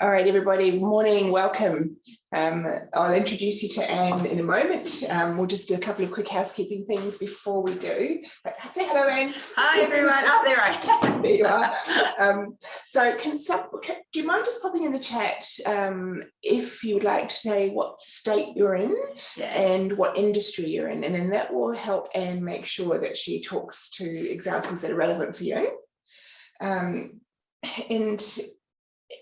All right, everybody, morning, welcome. I'll introduce you to Anne in a moment. We'll just do a couple of quick housekeeping things before we do. But say hello, Anne. Hi, everyone. Oh, there I am. There you are. Do you mind just popping in the chat if you would like to say what state you're in and what industry you're in, and then that will help Anne make sure that she talks to examples that are relevant for you.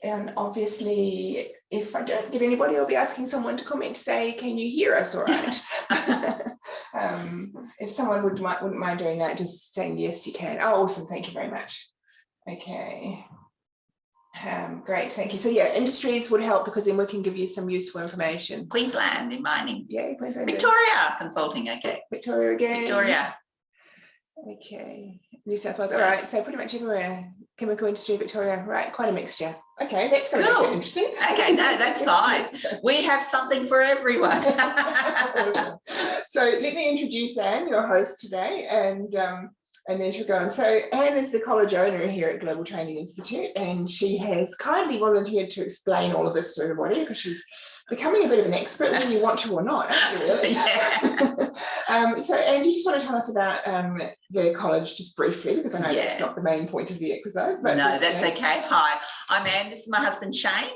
And obviously, if I don't get anybody, I'll be asking someone to comment to say, can you hear us all right? If someone wouldn't mind doing that, just saying, yes, you can. Oh, awesome. Thank you very much. Okay. Great. Thank you. So yeah, industries would help because then we can give you some useful information. Queensland in mining. Yeah, Queensland. Victoria consulting. Okay. Victoria again. Victoria. Okay. New South Wales. All right. So pretty much everywhere. Chemical industry, Victoria, right? Quite a mixture. Okay, that's going to make it interesting. Okay, no, that's fine. We have something for everyone. So let me introduce Anne, your host today, and then she'll go on. So Anne is the college owner here at Global Training Institute, and she has kindly volunteered to explain all of this to everybody because she's becoming a bit of an expert, whether you want to or not, aren't you, really? Yeah. So, Anne, do you just want to tell us about the college just briefly, because I know that's not the main point of the exercise. But no, that's okay. Hi, I'm Anne. This is my husband, Shane.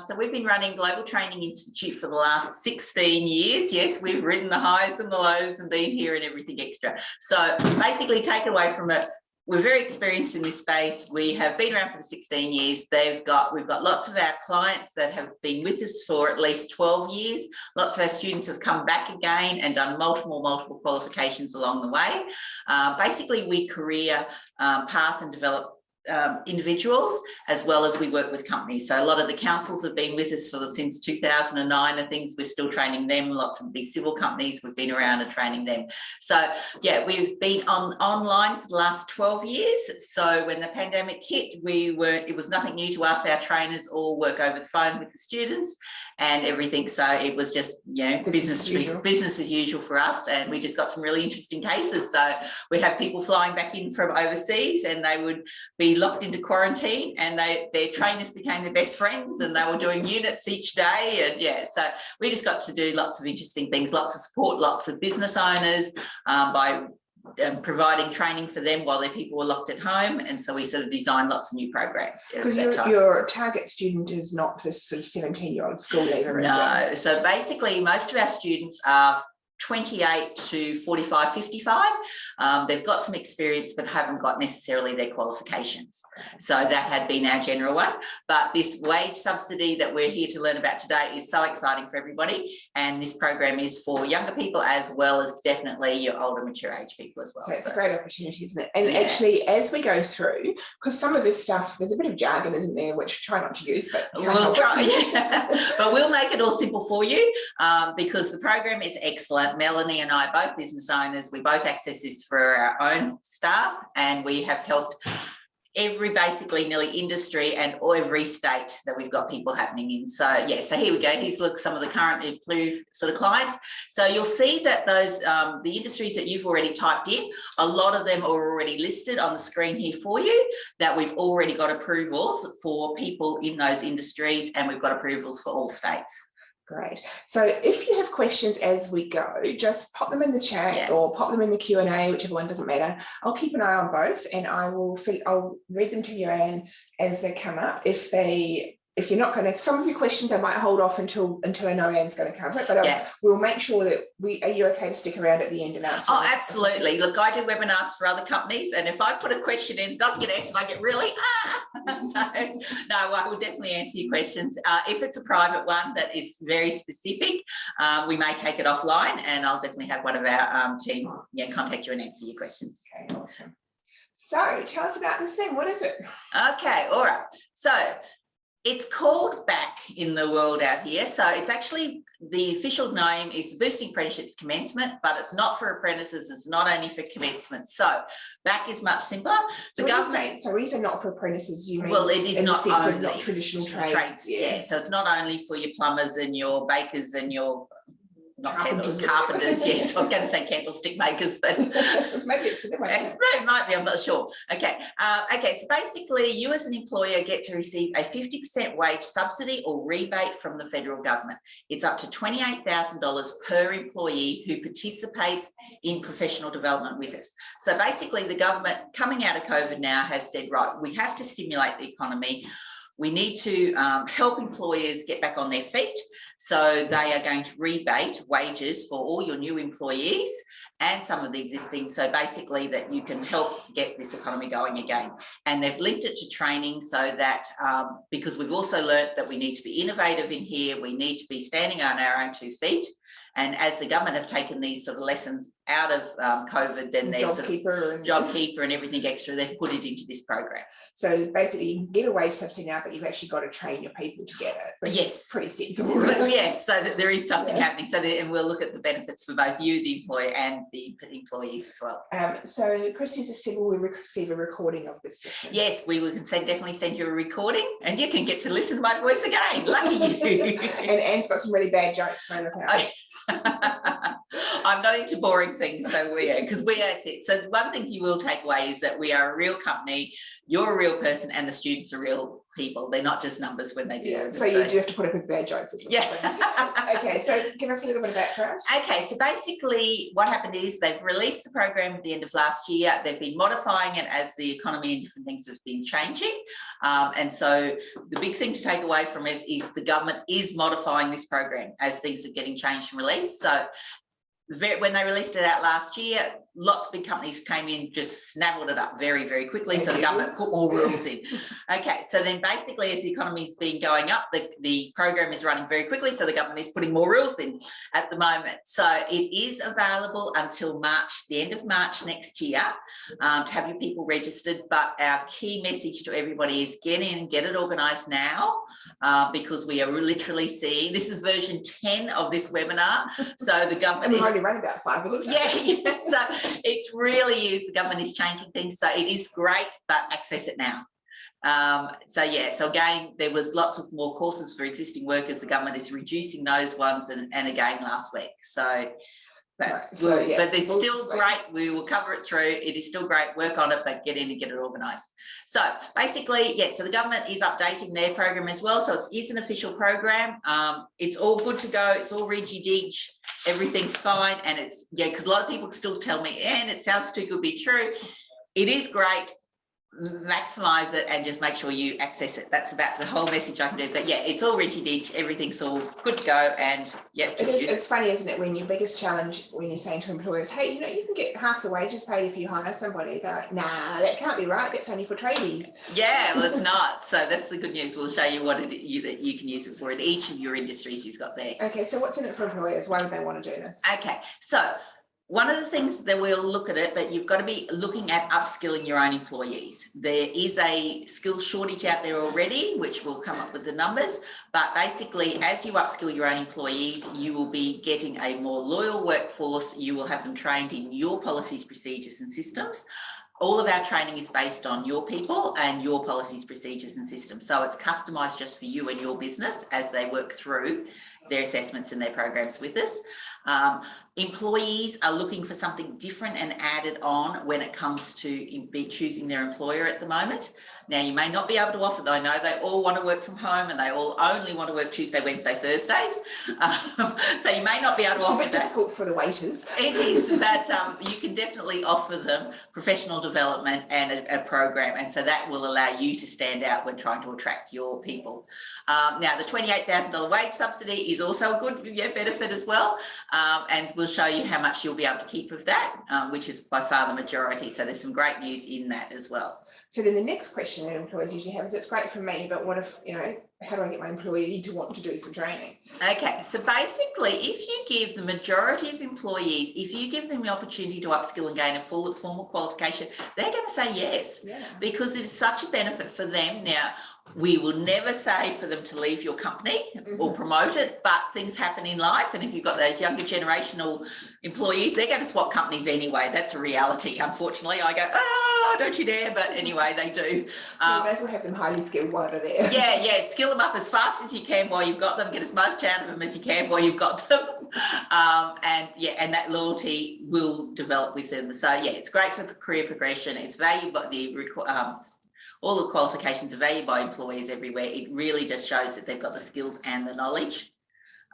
So we've been running Global Training Institute for the last 16 years. Yes, we've ridden the highs and the lows and been here and everything extra. So basically, take it away from it. We're very experienced in this space. We have been around for the 16 years. We've got lots of our clients that have been with us for at least 12 years. Lots of our students have come back again and done multiple qualifications along the way. Basically, we career path and develop individuals, as well as we work with companies. So a lot of the councils have been with us since 2009 and things. We're still training them. Lots of the big civil companies, we've been around and training them. So yeah, we've been online for the last 12 years. So when the pandemic hit, it was nothing new to us. Our trainers all work over the phone with the students and everything. So it was just, business as usual for us. And we just got some really interesting cases. So we'd have people flying back in from overseas and they would be locked into quarantine, and their trainers became their best friends, and they were doing units each day. And so we just got to do lots of interesting things, lots of support, lots of business owners by providing training for them while their people were locked at home. And so we sort of designed lots of new programs. Because your target student is not this sort of 17-year-old school leaver. No, so basically most of our students are 28 to 45, 55. They've got some experience, but haven't got necessarily their qualifications. So that had been our general one. But this wage subsidy that we're here to learn about today is so exciting for everybody. And this program is for younger people as well as definitely your older, mature age people as well. So it's a great opportunity, isn't it? And actually, as we go through, because some of this stuff, there's a bit of jargon, isn't there, which we try not to use, but we'll try. But we'll make it all simple for you because the program is excellent. Melanie and I are both business owners. We both access this for our own staff, and we have helped basically nearly industry and every state that we've got people happening in. So so here we go. Here's some of the current approved sort of clients. So you'll see that those the industries that you've already typed in, a lot of them are already listed on the screen here for you, that we've already got approvals for people in those industries, and we've got approvals for all states. Great. So if you have questions as we go, just pop them in the chat or pop them in the Q&A, whichever one, doesn't matter. I'll keep an eye on both, and I'll read them to you, Anne, as they come up. If you're not going to, some of your questions I might hold off until I know Anne's going to cover it, but we'll make sure that are you okay to stick around at the end and answer? Oh, absolutely. Look, I do webinars for other companies, and if I put a question in, it doesn't get answered, I get really, So, no, I will definitely answer your questions. If it's a private one that is very specific, we may take it offline, and I'll definitely have one of our team contact you and answer your questions. Okay, awesome. So tell us about this thing. What is it? Okay, all right. So it's called BAC in the world out here. So it's actually, the official name is Boosting Apprenticeships Commencement, but it's not for apprentices. It's not only for commencement. So BAC is much simpler. The government. So when you say not for apprentices, you mean? Well, it is not only not traditional trades. Yeah. So it's not only for your plumbers and your bakers and your not carpenters, yes. I was going to say candlestick makers, but maybe it's for them. It might be, I'm not sure. Okay. Okay, so basically you as an employer get to receive a 50% wage subsidy or rebate from the federal government. It's up to $28,000 per employee who participates in professional development with us. So basically the government coming out of COVID now has said, right, we have to stimulate the economy. We need to help employers get back on their feet. So they are going to rebate wages for all your new employees and some of the existing. So basically that you can help get this economy going again. And they've linked it to training so that, because we've also learnt that we need to be innovative in here, we need to be standing on our own 2 feet. And as the government have taken these sort of lessons out of COVID, then there's JobKeeper and everything extra, they've put it into this program. So basically you can get a wage subsidy now, but you've actually got to train your people to get it. Yes. Pretty sensible. Really. Yes, so that there is something happening. So and we'll look at the benefits for both you, the employer, and the employees as well. So Christy just said, will we receive a recording of this session? Yes, we will definitely send you a recording and you can get to listen to my voice again. Lucky you. And Anne's got some really bad jokes, so look out. I'm not into boring things, so because that's it. So one thing you will take away is that we are a real company, you're a real person, and the students are real people. They're not just numbers when they do it. So you do have to put up with bad jokes as well. Yeah. Okay, so give us a little bit of background. Okay, so basically what happened is they've released the program at the end of last year. They've been modifying it as the economy and different things have been changing. And so the big thing to take away from it is the government is modifying this program as things are getting changed and released. So when they released it out last year, lots of big companies came in, just snaffled it up very, very quickly. So the government put more rules in. Okay, so then basically as the economy's been going up, the program is running very quickly. So the government is putting more rules in at the moment. So it is available until March, the end of March next year, to have your people registered. But our key message to everybody is get in, get it organised now, because we are literally seeing, this is version 10 of this webinar. So the government... And we've only run about 5 of them. Yeah. So it really is, the government is changing things. So it is great, but access it now. So again, there was lots of more courses for existing workers. The government is reducing those ones and again last week. So, but it's still great. We will cover it through. It is still great. Work on it, but get in and get it organised. So basically, so the government is updating their program as well. So it is an official program. It's all good to go. It's all reggy-dig. Everything's fine. And it's, because a lot of people still tell me, and it sounds too good to be true. It is great. Maximize it and just make sure you access it. That's about the whole message I can do. But it's all reggy-dig, everything's all good to go, and it's funny, isn't it, when your biggest challenge when you're saying to employers, hey, you can get half the wages paid if you hire somebody, they're like, nah, that can't be right, that's only for tradies. Well, it's not. So that's the good news. We'll show you what that you can use it for in each of your industries you've got there. Okay, so what's in it for employers? Why would they want to do this? Okay, so one of the things that we'll look at it, but you've got to be looking at upskilling your own employees. There is a skills shortage out there already, which will come up with the numbers. But basically, as you upskill your own employees, you will be getting a more loyal workforce. You will have them trained in your policies, procedures and systems. All of our training is based on your people and your policies, procedures and systems. So it's customised just for you and your business as they work through their assessments and their programs with us. Employees are looking for something different and added on when it comes to choosing their employer at the moment. Now, you may not be able to offer, I know they all want to work from home and they all only want to work Tuesday, Wednesday, Thursdays. So you may not be able to offer that. It's a bit difficult for the waiters. It is, but you can definitely offer them professional development and a program. And so that will allow you to stand out when trying to attract your people. Now, the $28,000 wage subsidy is also a good benefit as well. And we'll show you how much you'll be able to keep of that, which is by far the majority. So there's some great news in that as well. So then the next question that employers usually have is, it's great for me, but what if, how do I get my employee to want to do some training? Okay, so basically, if you give the majority of employees, if you give them the opportunity to upskill and gain a full formal qualification, they're going to say yes, because it is such a benefit for them. Now, We will never say for them to leave your company or promote it, but things happen in life. And if you've got those younger generational employees, they're going to swap companies anyway. That's a reality. Unfortunately, I go, oh, don't you dare. But anyway, they do. So you may as well have them highly skilled while they're there. Yeah. Skill them up as fast as you can while you've got them. Get as much out of them as you can while you've got them. And that loyalty will develop with them. So yeah, it's great for career progression. It's valued by all the qualifications are valued by employees everywhere. It really just shows that they've got the skills and the knowledge.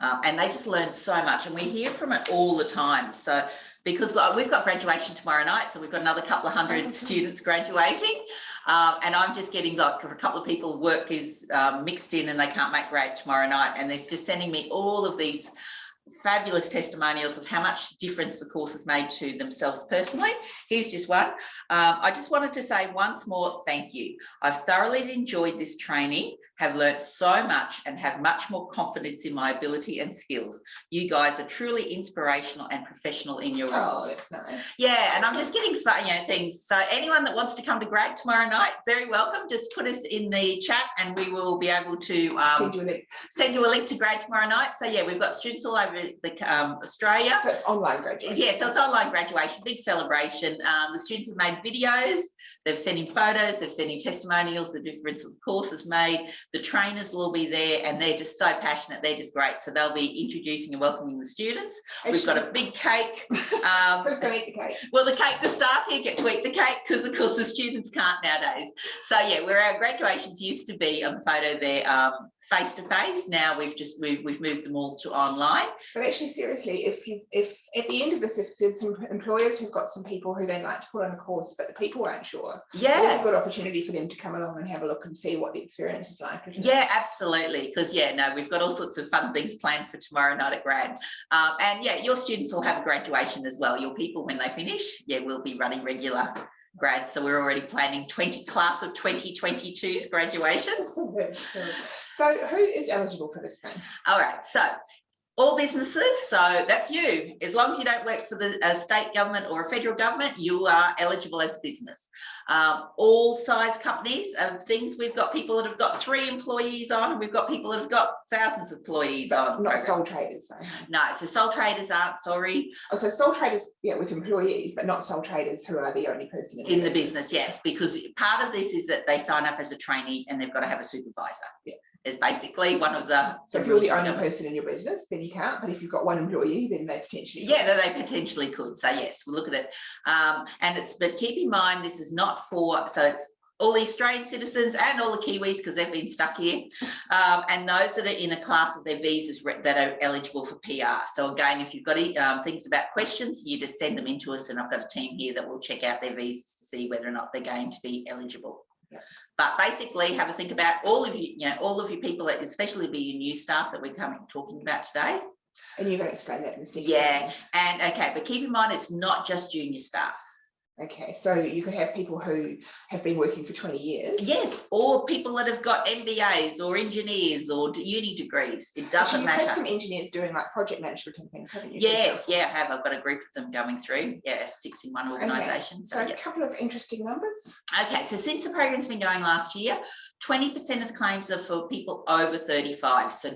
And they just learn so much, and we hear from it all the time. So because we've got graduation tomorrow night, so we've got another couple of hundred students graduating, and I'm just getting like a couple of people work is mixed in and they can't make grad tomorrow night, and they're just sending me all of these fabulous testimonials of how much difference the course has made to themselves personally. Here's just one. I just wanted to say once more, thank you. I've thoroughly enjoyed this training, have learnt so much and have much more confidence in my ability and skills. You guys are truly inspirational and professional in your roles. Oh, that's nice. Yeah, and I'm just getting fun, things. So anyone that wants to come to grad tomorrow night, very welcome. Just put us in the chat and we will be able to send you a link to grad tomorrow night. So yeah, we've got students all over Australia. So it's online graduation. Yeah, so it's online graduation, big celebration. The students have made videos, they've sent in photos, they've sent in testimonials, the difference the course has made. The trainers will be there and they're just so passionate, they're just great. So they'll be introducing and welcoming the students. We've got a big cake. Who's going to eat the cake? Well, the staff here get to eat the cake because of course the students can't nowadays. So yeah, where our graduations used to be on the photo there face to face, now we've moved them all to online. But actually, seriously, if at the end of this, if there's some employers who've got some people who they like to put on the course, but the people aren't sure, it's a good opportunity for them to come along and have a look and see what the experience is like. Yeah, absolutely. Because we've got all sorts of fun things planned for tomorrow night at grad. And yeah, your students will have a graduation as well. Your people, when they finish, we'll be running regular grads. So we're already planning class of 2022's graduations. So who is eligible for this thing? All right, so all businesses, so that's you. As long as you don't work for the state government or a federal government, you are eligible as a business. All size companies and things, we've got people that have got 3 employees on, and we've got people that have got thousands of employees on. Not sole traders, though. No, so sole traders aren't, sorry. Oh, so sole traders, with employees, but not sole traders who are the only person in the business, yes, because part of this is that they sign up as a trainee and they've got to have a supervisor. Yeah. Is basically one of the. So if you're the only person in your business, then you can't. But if you've got one employee, then they potentially. Yeah, they potentially could. So yes, we'll look at it. But keep in mind, this is not for. So it's all the Australian citizens and all the Kiwis because they've been stuck here, and those that are in a class of their visas that are eligible for PR. So again, if you've got things about questions, you just send them in to us, and I've got a team here that will check out their visas to see whether or not they're going to be eligible. Yeah. But basically, have a think about all of your people, that especially be your new staff that we're talking about today. And you're going to explain that in the second. Yeah, and okay, but keep in mind it's not just junior staff. Okay, so you could have people who have been working for 20 years. Yes, or people that have got MBAs or engineers or uni degrees. It doesn't matter. You've had some engineers doing like project management and things, haven't you? Yes, yeah, I have. I've got a group of them going through. Yeah, 6 in one organisation. Okay. So a couple of interesting numbers. Okay, so since the program's been going last year, 20% of the claims are for people over 35. So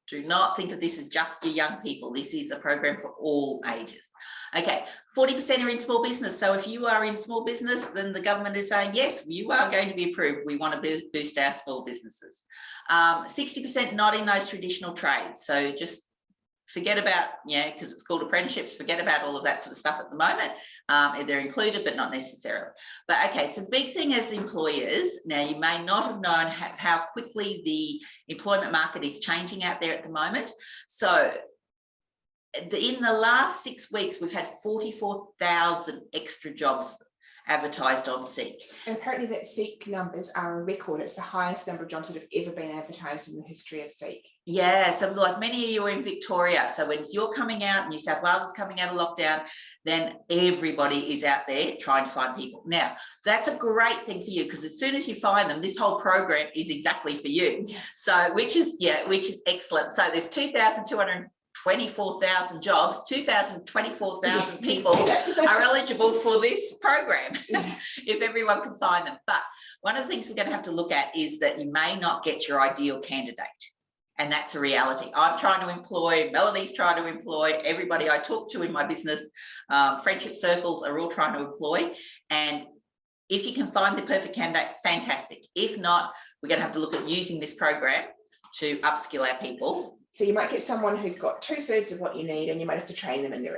do not think of this as just your young people. This is a program for all ages. Okay, 40% are in small business. So if you are in small business, then the government is saying, yes, you are going to be approved. We want to boost our small businesses. 60% not in those traditional trades. So just forget about, because it's called apprenticeships, forget about all of that sort of stuff at the moment. They're included, but not necessarily. But okay, so the big thing as employers, now you may not have known how quickly the employment market is changing out there at the moment. So in the last 6 weeks, we've had 44,000 extra jobs advertised on Seek. And apparently that Seek numbers are a record. It's the highest number of jobs that have ever been advertised in the history of Seek. Yeah, so like many of you are in Victoria. So when you're coming out, New South Wales is coming out of lockdown, then everybody is out there trying to find people. Now, that's a great thing for you because as soon as you find them, this whole program is exactly for you. Yeah. So which is excellent. So there's 2,224,000 jobs, 2,024,000 people are eligible for this program if everyone can find them. But one of the things we're going to have to look at is that you may not get your ideal candidate. And that's a reality. I'm trying to employ, Melanie's trying to employ, everybody I talk to in my business, friendship circles are all trying to employ. And if you can find the perfect candidate, fantastic. If not, we're going to have to look at using this program to upskill our people. So you might get someone who's got 2/3 of what you need, and you might have to train them in the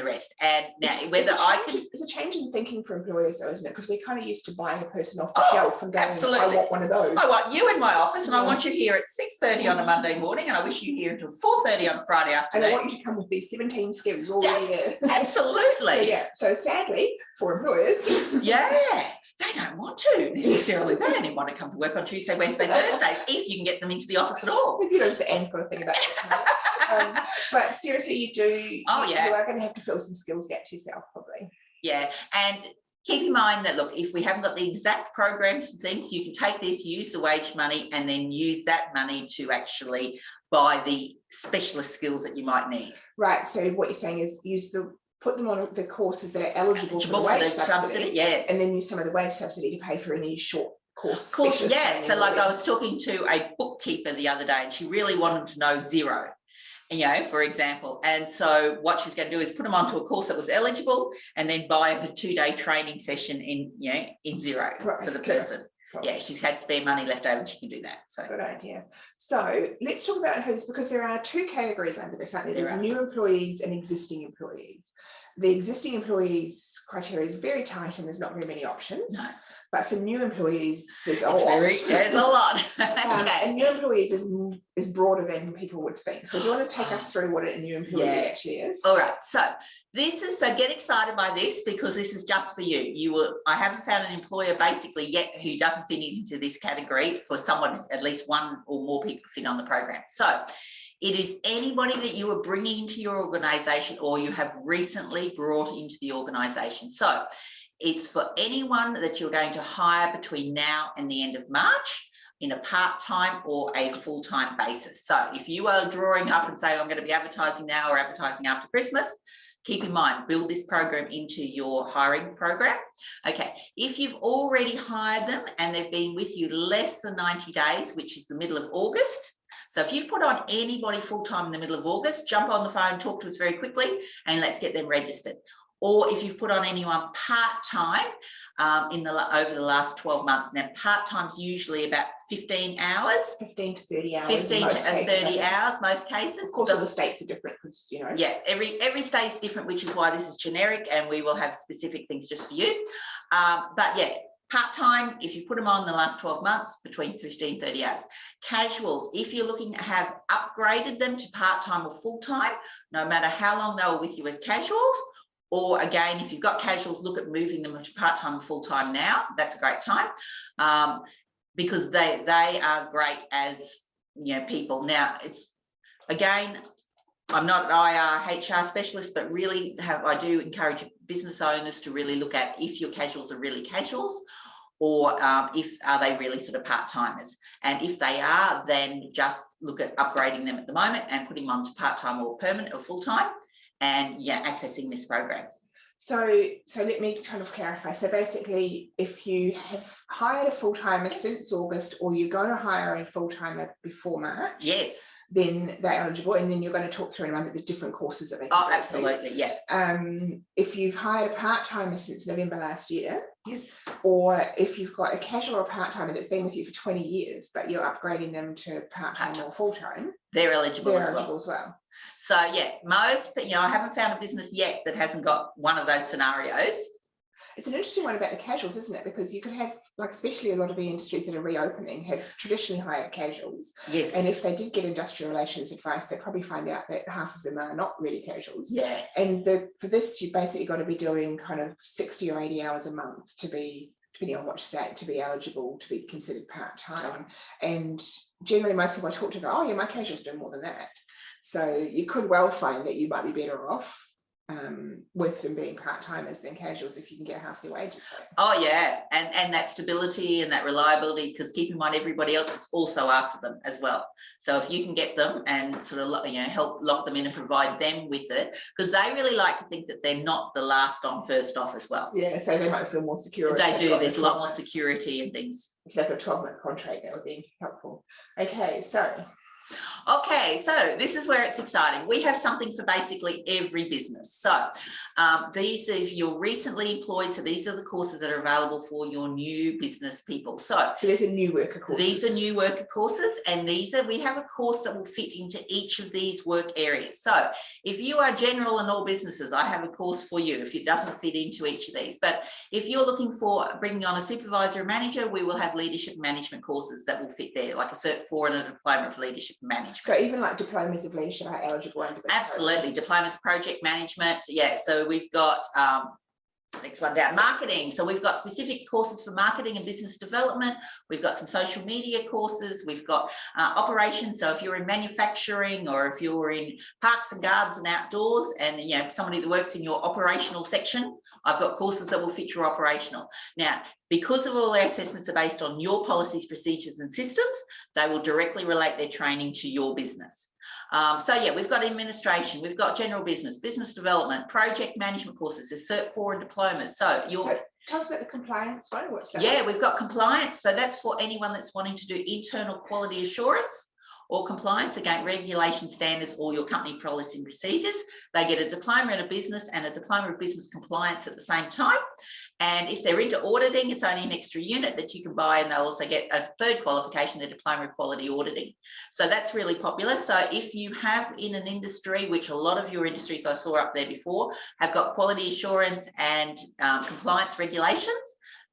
rest. And now, whether it's a change in thinking for employers, though, isn't it? Because we're kind of used to buying a person off the shelf and going, absolutely. I want one of those. I want you in my office, and I want you here at 6:30 on a Monday morning, and I wish you here until 4:30 on Friday afternoon. And I want you to come with these 17 skills already there. Absolutely. So sadly, for employers. They don't want to necessarily. They don't even want to come to work on Tuesday, Wednesday, Thursdays, if you can get them into the office at all. You know, so Anne's got to think about it. But seriously, you do. You are going to have to fill some skills gaps yourself, probably. Yeah, and keep in mind that, look, if we haven't got the exact programs and things, you can take this, use the wage money, and then use that money to actually buy the specialist skills that you might need. Right. So what you're saying is put them on the courses that are eligible for the wage subsidy, and then use some of the wage subsidy to pay for any short course. So like I was talking to a bookkeeper the other day, and she really wanted to know Xero, for example. And so what she was going to do is put them onto a course that was eligible, and then buy a 2-day training session in Xero for the person. Yeah, she's had spare money left over and she can do that. So good idea. So let's talk about because there are 2 categories under this, aren't there? There's new employees and existing employees. The existing employees criteria is very tight and there's not very many options. No. But for new employees, there's a lot. There's a lot. And new employees is broader than people would think. So do you want to take us through what a new employee actually is? All right. So get excited by this, because this is just for you. I haven't found an employer basically yet who doesn't fit into this category for someone, at least one or more people fit on the program. So it is anybody that you are bringing into your organisation or you have recently brought into the organisation. So it's for anyone that you're going to hire between now and the end of March in a part-time or a full-time basis. So if you are drawing up and saying, I'm going to be advertising now or advertising after Christmas, keep in mind, build this program into your hiring program. Okay, if you've already hired them and they've been with you less than 90 days, which is the middle of August, so if you've put on anybody full-time in the middle of August, jump on the phone, talk to us very quickly, and let's get them registered. Or if you've put on anyone part-time over the last 12 months. Now, part-time's usually about 15 hours. 15 to 30 hours. 15 to 30 hours, most cases. Of course, all the states are different because, Yeah, every state's different, which is why this is generic, and we will have specific things just for you. But yeah, part-time, if you put them on the last 12 months, between 15 and 30 hours. Casuals, if you're looking to have upgraded them to part-time or full-time, no matter how long they were with you as casuals, or again, if you've got casuals, look at moving them to part-time and full-time now. That's a great time, because they are great as people. Now, it's again, I'm not an HR specialist, but really I do encourage business owners to really look at if your casuals are really casuals, or are they really sort of part-timers. And if they are, then just look at upgrading them at the moment and putting them on to part-time or permanent or full-time, and accessing this program. So let me kind of clarify. So basically, if you have hired a full-timer since August, or you're going to hire a full-timer before March, yes, then they're eligible, and then you're going to talk through in a moment the different courses that they can do. Absolutely, yeah. If you've hired a part-timer since November last year, yes, or if you've got a casual or part-timer that's been with you for 20 years, but you're upgrading them to part-time or full-time, they're eligible as well. So yeah, most, I haven't found a business yet that hasn't got one of those scenarios. It's an interesting one about the casuals, isn't it? Because you could have, especially a lot of the industries that are reopening have traditionally hired casuals. Yes. And if they did get industrial relations advice, they'd probably find out that half of them are not really casuals. Yeah. And for this, you basically got to be doing kind of 60 or 80 hours a month to be, depending on what state, to be eligible to be considered part-time. And generally, most people I talk to go, oh yeah, my casuals do more than that. So you could well find that you might be better off with them being part-timers than casuals if you can get half their wages. Oh yeah, and that stability and that reliability, because keep in mind everybody else is also after them as well. So if you can get them and sort of help lock them in and provide them with it, because they really like to think that they're not the last on first off as well. Yeah, so they might feel more secure. They do. There's a lot more security and things. If they've got a 12-month contract, that would be helpful. Okay, so this is where it's exciting. We have something for basically every business. So these, if you're recently employed, so these are the courses that are available for your new business people. So there's a new worker course. These are new worker courses, and we have a course that will fit into each of these work areas. So if you are general in all businesses, I have a course for you if it doesn't fit into each of these. But if you're looking for bringing on a supervisor or manager, we will have leadership management courses that will fit there, like a Cert 4 and a diploma of leadership management. So even like diplomas of leadership are eligible under this. Absolutely, diplomas of project management. Yeah, so we've got next one down, marketing. So we've got specific courses for marketing and business development. We've got some social media courses. We've got operations. So if you're in manufacturing or if you're in parks and gardens and outdoors, and somebody that works in your operational section, I've got courses that will fit your operational. Now, because of all their assessments are based on your policies, procedures and systems, they will directly relate their training to your business. We've got administration, we've got general business, business development, project management courses, there's Cert 4 and diplomas. So tell us about the compliance one. What's that? Yeah, we've got compliance. So that's for anyone that's wanting to do internal quality assurance or compliance against regulation standards or your company policy and procedures. They get a diploma in a business and a diploma of business compliance at the same time. And if they're into auditing, it's only an extra unit that you can buy, and they'll also get a third qualification, the diploma of quality auditing. So that's really popular. So if you have in an industry, which a lot of your industries I saw up there before, have got quality assurance and compliance regulations,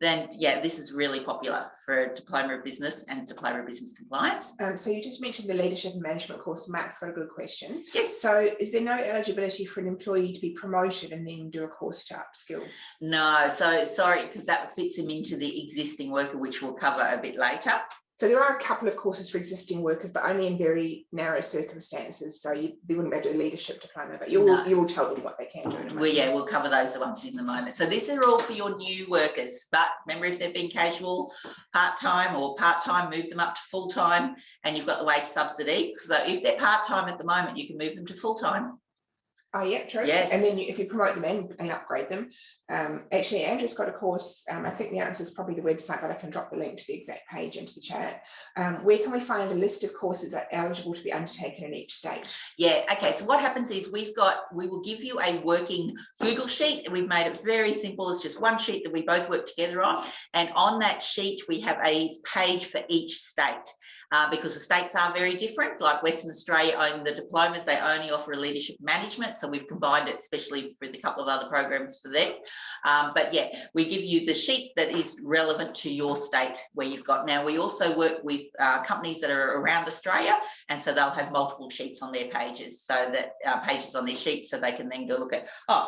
then this is really popular for a diploma of business and diploma of business compliance. So you just mentioned the leadership and management course. Matt's got a good question. Yes. So is there no eligibility for an employee to be promoted and then do a course to upskill? No, so sorry, because that fits him into the existing worker, which we'll cover a bit later. So there are a couple of courses for existing workers, but only in very narrow circumstances. So they wouldn't be able to do a leadership diploma, but you will tell them what they can do. We'll cover those ones in the moment. So these are all for your new workers. But remember, if they've been casual, part-time or part-time, move them up to full-time, and you've got the wage subsidy. So if they're part-time at the moment, you can move them to full-time. Oh yeah, true. Yes. And then if you promote them and upgrade them, actually Andrew's got a course. I think the answer is probably the website, but I can drop the link to the exact page into the chat. Where can we find a list of courses that are eligible to be undertaken in each state? Yeah, okay. So what happens is we will give you a working Google sheet, and we've made it very simple. It's just one sheet that we both work together on, and on that sheet we have a page for each state. Because the states are very different. Like Western Australia own the diplomas, they only offer a leadership management, so we've combined it especially for a couple of other programs for them. But we give you the sheet that is relevant to your state where you've got. Now we also work with companies that are around Australia, and so they'll have multiple sheets on their pages, so that pages on their sheet, so they can then go look at,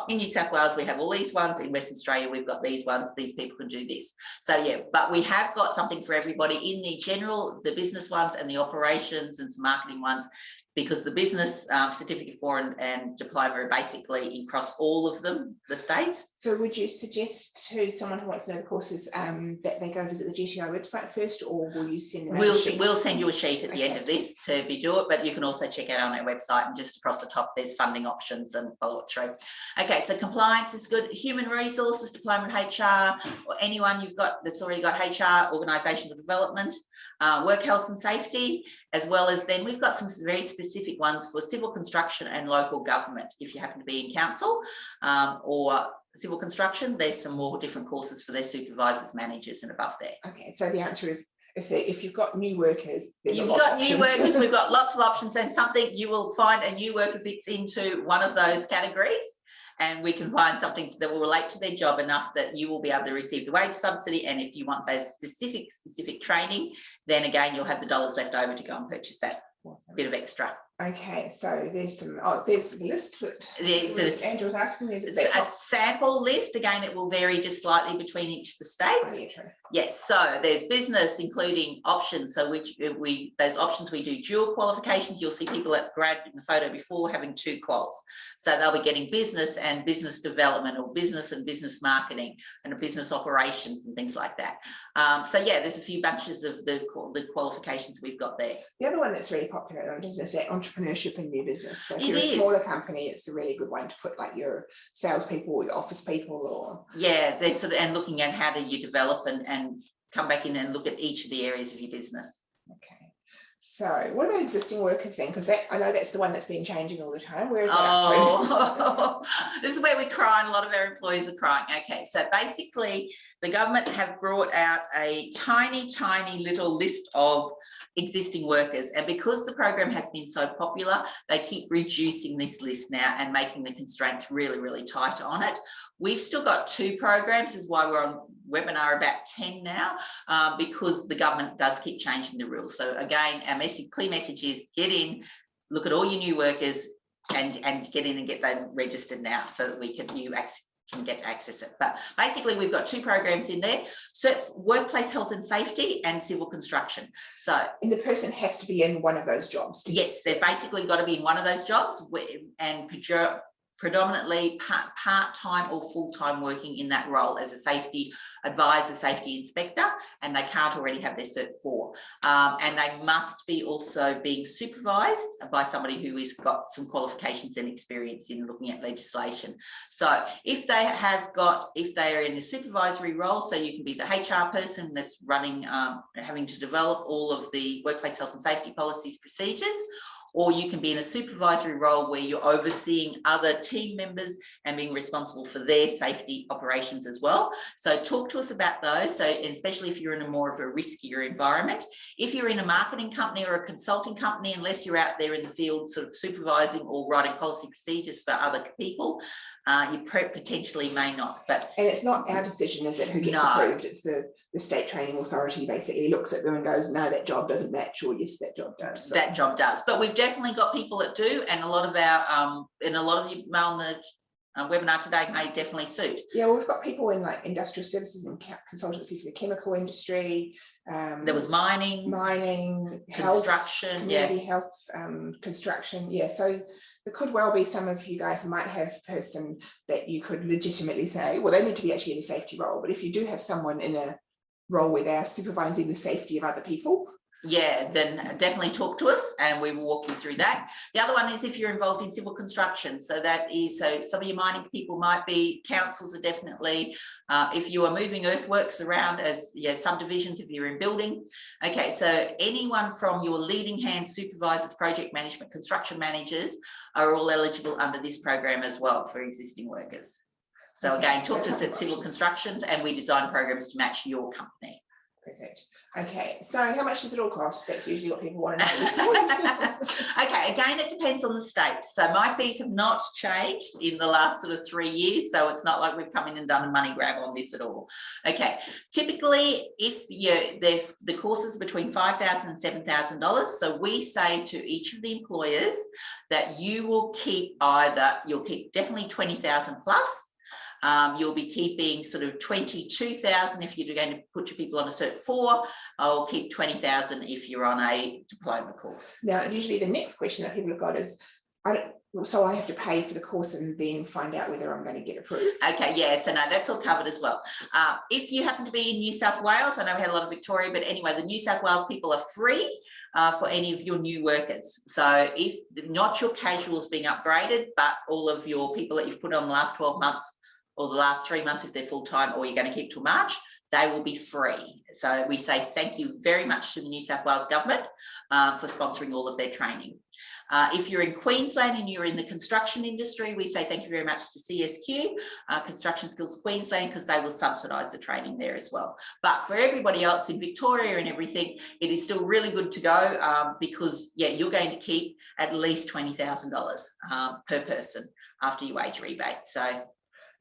in New South Wales we have all these ones, in Western Australia we've got these ones, these people can do this. So but we have got something for everybody in the general, the business ones and the operations and some marketing ones, because the business certificate 4 and diploma are basically across all of them, the states. So would you suggest to someone who wants to know the courses that they go visit the GTI website first, or will you send them we'll send you a sheet at the end of this to do it, but you can also check out on our website, and just across the top there's funding options and follow it through. Okay, so compliance is good. Human resources, diploma of HR, or anyone you've got that's already got HR, organisational development, work health and safety, as well as then we've got some very specific ones for civil construction and local government. If you happen to be in council or civil construction, there's some more different courses for their supervisors, managers and above there. Okay, so the answer is if you've got new workers, we've got lots of options, and something you will find a new worker fits into one of those categories, and we can find something that will relate to their job enough that you will be able to receive the wage subsidy. And if you want those specific training, then again, you'll have the dollars left over to go and purchase that bit of extra. Okay, so there's the list that Andrew's asking. It's a sample list. Again, it will vary just slightly between each of the states. Oh, yeah, true. Yes, so there's business, including options. So those options, we do dual qualifications. You'll see people at grad in the photo before having 2 quals. So they'll be getting business and business development, or business and business marketing, and business operations and things like that. So yeah, there's a few bunches of the qualifications we've got there. The other one that's really popular in business is entrepreneurship and new business. So if It you're is. a smaller company, it's a really good one to put like your salespeople or your office people, or yeah, they're sort of, and looking at how do you develop and come back in and look at each of the areas of your business. Okay. So what about existing workers then? Because I know that's the one that's been changing all the time. Where is that up to? This is where we cry, and a lot of our employees are crying. Okay, so basically the government have brought out a tiny little list of existing workers, and because the program has been so popular, they keep reducing this list now and making the constraints really tight on it. We've still got 2 programs, is why we're on webinar about 10 now, because the government does keep changing the rules. So again, our clear message is get in, look at all your new workers, and get in and get them registered now, so that you can get to access it. But basically we've got 2 programs in there: so workplace health and safety and civil construction. So, and the person has to be in one of those jobs. Yes, they've basically got to be in one of those jobs, and predominantly part-time or full-time working in that role as a safety advisor, safety inspector, and they can't already have their Cert 4. And they must be also being supervised by somebody who has got some qualifications and experience in looking at legislation. So if they are in a supervisory role, so you can be the HR person that's running, having to develop all of the workplace health and safety policies, procedures, or you can be in a supervisory role where you're overseeing other team members and being responsible for their safety operations as well. So talk to us about those. So, and especially if you're in a more of a riskier environment. If you're in a marketing company or a consulting company, unless you're out there in the field sort of supervising or writing policy procedures for other people, you potentially may not. But and it's not our decision, is it, who gets approved? It's the state training authority basically looks at them and goes, no, that job doesn't match, or yes, that job does. So. That job does. But we've definitely got people that do, and a lot of our and a lot of you on the webinar today may definitely suit. Yeah, well, we've got people in like industrial services and consultancy for the chemical industry. There was mining, construction, health, community health, construction. Yeah, so there could well be some of you guys might have a person that you could legitimately say, well, they need to be actually in a safety role. But if you do have someone in a role where they're supervising the safety of other people, yeah, then definitely talk to us and we will walk you through that. The other one is if you're involved in civil construction. So that is, so some of your mining people might be, councils are definitely, if you are moving earthworks around as subdivisions, if you're in building. Okay, so anyone from your leading hand supervisors, project management, construction managers are all eligible under this program as well for existing workers. So again, talk to us at Civil Constructions, and we design programs to match your company. Perfect. Okay, so how much does it all cost? That's usually what people want to know this morning. Okay, again, it depends on the state. So my fees have not changed in the last sort of 3 years, so it's not like we've come in and done a money grab on this at all. Okay, typically if the course is between $5,000 and $7,000, so we say to each of the employers that you will keep you'll keep definitely 20,000 plus. You'll be keeping sort of 22,000 if you're going to put your people on a Cert 4. I'll keep 20,000 if you're on a diploma course. Now, usually the next question that people have got is, so I have to pay for the course and then find out whether I'm going to get approved. Okay, yeah, so no, that's all covered as well. If you happen to be in New South Wales, I know we had a lot of Victoria, but anyway, the New South Wales people are free for any of your new workers. So if not your casuals being upgraded, but all of your people that you've put on the last 12 months or the last 3 months if they're full-time, or you're going to keep till March, they will be free. So we say thank you very much to the New South Wales government for sponsoring all of their training. If you're in Queensland and you're in the construction industry, we say thank you very much to CSQ, Construction Skills Queensland, because they will subsidise the training there as well. But for everybody else in Victoria and everything, it is still really good to go because, yeah, you're going to keep at least $20,000 per person after your wage rebate. So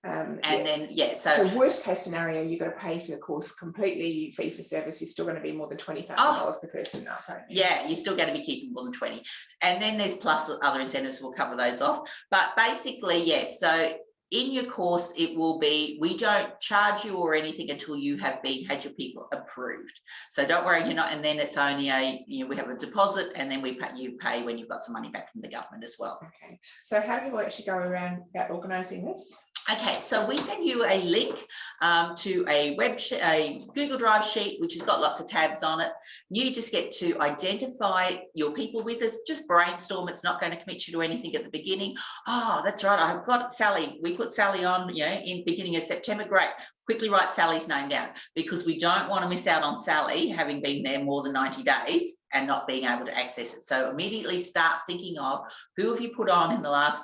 And then, so worst case scenario, you've got to pay for the course completely fee for service. You're still going to be more than $20,000 per person now. Yeah, you're still going to be keeping more than 20. And then there's plus other incentives, we'll cover those off. But basically, yes, so in your course, it will be, we don't charge you or anything until you have had your people approved. So don't worry, you're not, and then it's only we have a deposit, and then you pay when you've got some money back from the government as well. Okay. So how do you actually go around about organising this? Okay, so we send you a link to a Google Drive sheet, which has got lots of tabs on it. You just get to identify your people with us, just brainstorm. It's not going to commit you to anything at the beginning. Oh, that's right, I've got Sally. We put Sally on, in beginning of September. Great. Quickly write Sally's name down, because we don't want to miss out on Sally having been there more than 90 days and not being able to access it. So immediately start thinking of who have you put on in the last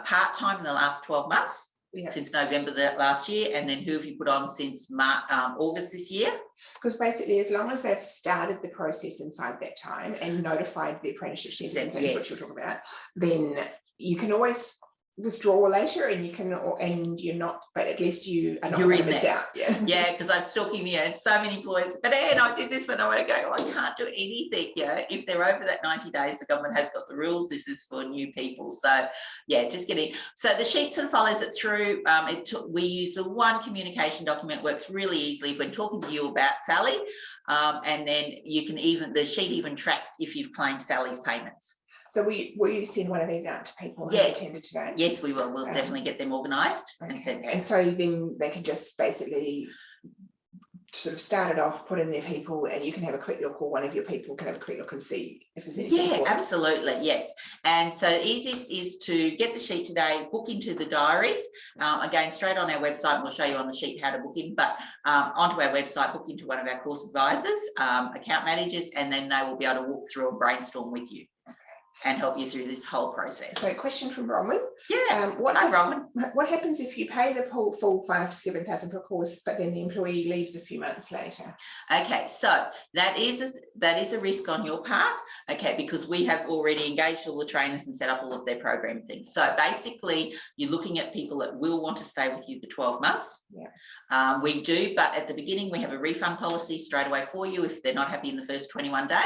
part-time in the last 12 months. Yes. Since November last year, and then who have you put on since August this year? Because basically, as long as they've started the process inside that time and notified the apprenticeship centre, yes, which we'll talk about, then you can always withdraw later, and you can, and you're not, but at least you are not going to miss out. Yeah, because I'm talking and so many employees, but Anne, I did this when I want to go, I can't do anything. If they're over that 90 days, the government has got the rules. This is for new people. So yeah, just getting, so the sheet sort of follows it through. We use the one communication document, works really easily when talking to you about Sally, and then you can the sheet even tracks if you've claimed Sally's payments. So will you send one of these out to people who attended today? Yes, we will. We'll definitely get them organised and send them. And so then they can just basically sort of start it off, put in their people, and you can have a quick look, or one of your people can have a quick look and see if there's anything. Yeah, absolutely, yes. And so the easiest is to get the sheet today, book into the diaries. Again, straight on our website, and we'll show you on the sheet how to book in, but onto our website, book into one of our course advisors, account managers, and then they will be able to walk through and brainstorm with you and help you through this whole process. So, question from Bronwyn. Yeah. Hi, Bronwyn. What happens if you pay the full $5,000 to $7,000 per course, but then the employee leaves a few months later? Okay, so that is a risk on your part. Okay, because we have already engaged all the trainers and set up all of their program things. So basically, you're looking at people that will want to stay with you for 12 months. Yeah. We do, but at the beginning, we have a refund policy straight away for you if they're not happy in the first 21 days.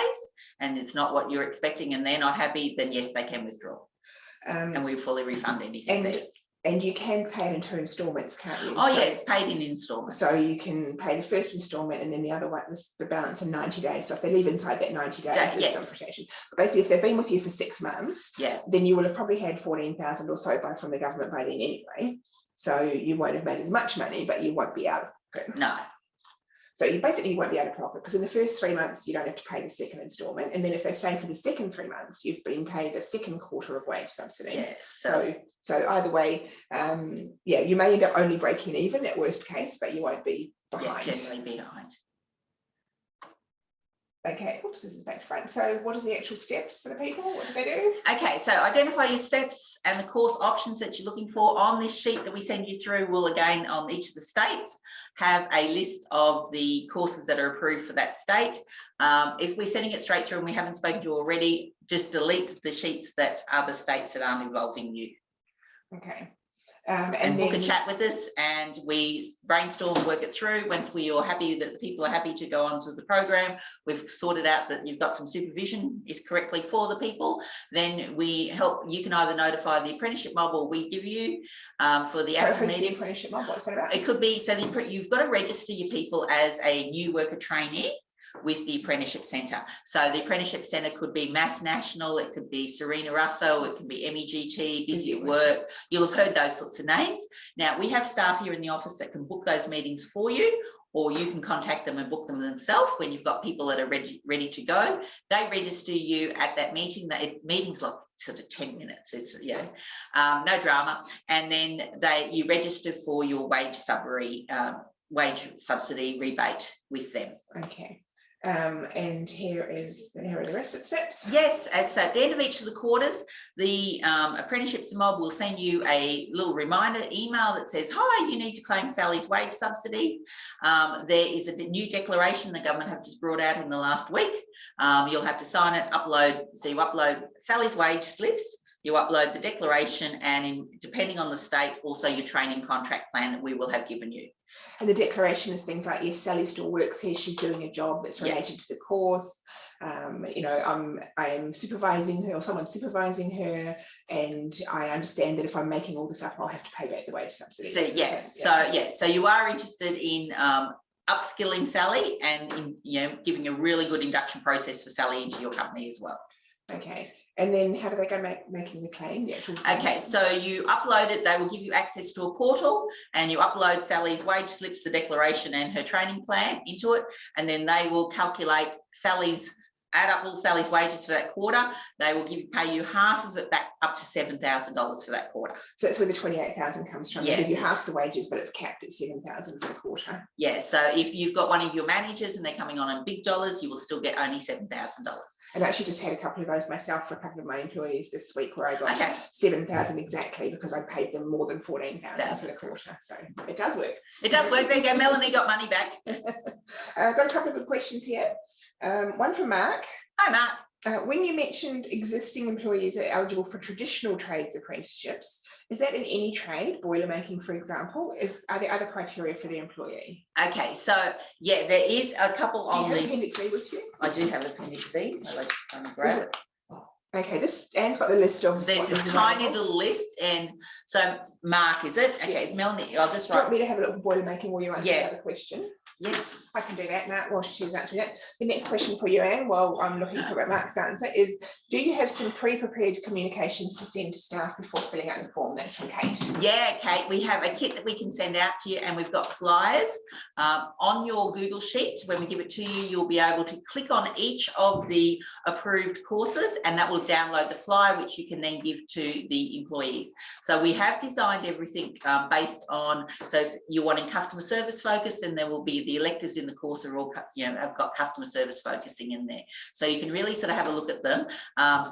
And it's not what you're expecting, and they're not happy, then yes, they can withdraw. And we fully refund anything there. And you can pay it in 2 instalments, can't you? Oh, so, yeah, it's paid in instalments. So you can pay the first instalment, and then the other one, the balance in 90 days. So if they leave inside that 90 days, there's some protection. But basically, if they've been with you for 6 months, then you will have probably had 14,000 or so from the government by then anyway. So you won't have made as much money, but you won't be out of pocket. No. So you basically won't be out of pocket, because in the first 3 months, you don't have to pay the second instalment. And then if they stay for the second 3 months, you've been paid a second quarter of wage subsidy. Yeah, so either way, you may end up only breaking even at worst case, but you won't be behind. Yeah, generally behind. Okay, oops, this is back to front. So what are the actual steps for the people? What do they do? Okay, so identify your steps and the course options that you're looking for. On this sheet that we send you through, we'll again, on each of the states, have a list of the courses that are approved for that state. If we're sending it straight through and we haven't spoken to you already, just delete the sheets that are the states that aren't involving you. Okay. And book a chat with us, and we brainstorm, work it through. Once we are happy that the people are happy to go onto the program, we've sorted out that you've got some supervision is correctly for the people, then we help. You can either notify the apprenticeship mob, or we give you for the ASA meetings. The apprenticeship mob, what's that about? It could be, so you've got to register your people as a new worker trainee with the apprenticeship centre. So the apprenticeship centre could be Mass National, it could be Serena Russo, it can be MEGT, Busy at Work. You'll have heard those sorts of names. Now, we have staff here in the office that can book those meetings for you, or you can contact them and book them themselves when you've got people that are ready to go. They register you at that meeting. Meeting's like sort of 10 minutes. It's no drama. And then you register for your wage subsidy rebate with them. Okay. And here are the rest of the steps. Yes, so at the end of each of the quarters, the apprenticeships mob will send you a little reminder email that says, hi, you need to claim Sally's wage subsidy. There is a new declaration the government have just brought out in the last week. You'll have to sign it, upload. So you upload Sally's wage slips, you upload the declaration, and depending on the state, also your training contract plan that we will have given you. And the declaration is things like, yes, Sally still works here, she's doing a job that's related to the course. You know, I'm supervising her, or someone's supervising her, and I understand that if I'm making all this up, I'll have to pay back the wage subsidy. So you are interested in upskilling Sally and in, you know, giving a really good induction process for Sally into your company as well. Okay, and then how do they go making the claim, the actual claim? Okay, so you upload it, they will give you access to a portal, and you upload Sally's wage slips, the declaration and her training plan into it, and then they will calculate add up all Sally's wages for that quarter. They will pay you half of it back, up to $7,000 for that quarter. So that's where the 28,000 comes from. Yeah. They give you half the wages, but it's capped at 7,000 for the quarter. Yeah, so if you've got one of your managers and they're coming on in big dollars, you will still get only $7,000. And I actually just had a couple of those myself for a couple of my employees this week, where I got 7,000 exactly, because I paid them more than 14,000 for the quarter. So it does work. It does work. There you go. Melanie got money back. I've got a couple of good questions here. One from Mark. Hi, Mark. When you mentioned existing employees are eligible for traditional trades apprenticeships, is that in any trade, boiler making, for example? Are there other criteria for the employee? Okay, so yeah, there is a couple on the Appendix B with you? I do have Appendix B. I'll let you grab it. Okay, Anne's got the list of. There's this tiny little list, and so Mark, is it? Okay, Melanie, I'll just write. Do you want me to have a look at boiler making while you answer the other question? Yes, I can do that now while she's answering it. The next question for you, Anne, while I'm looking for Mark's answer, is do you have some pre-prepared communications to send to staff before filling out the form? That's from Kate. Yeah, Kate, we have a kit that we can send out to you, and we've got flyers on your Google Sheet. When we give it to you, you'll be able to click on each of the approved courses, and that will download the flyer, which you can then give to the employees. So we have designed everything based on, so if you're wanting customer service focus, then there will be the electives in the course are all, you know, have got customer service focusing in there. So you can really sort of have a look at them.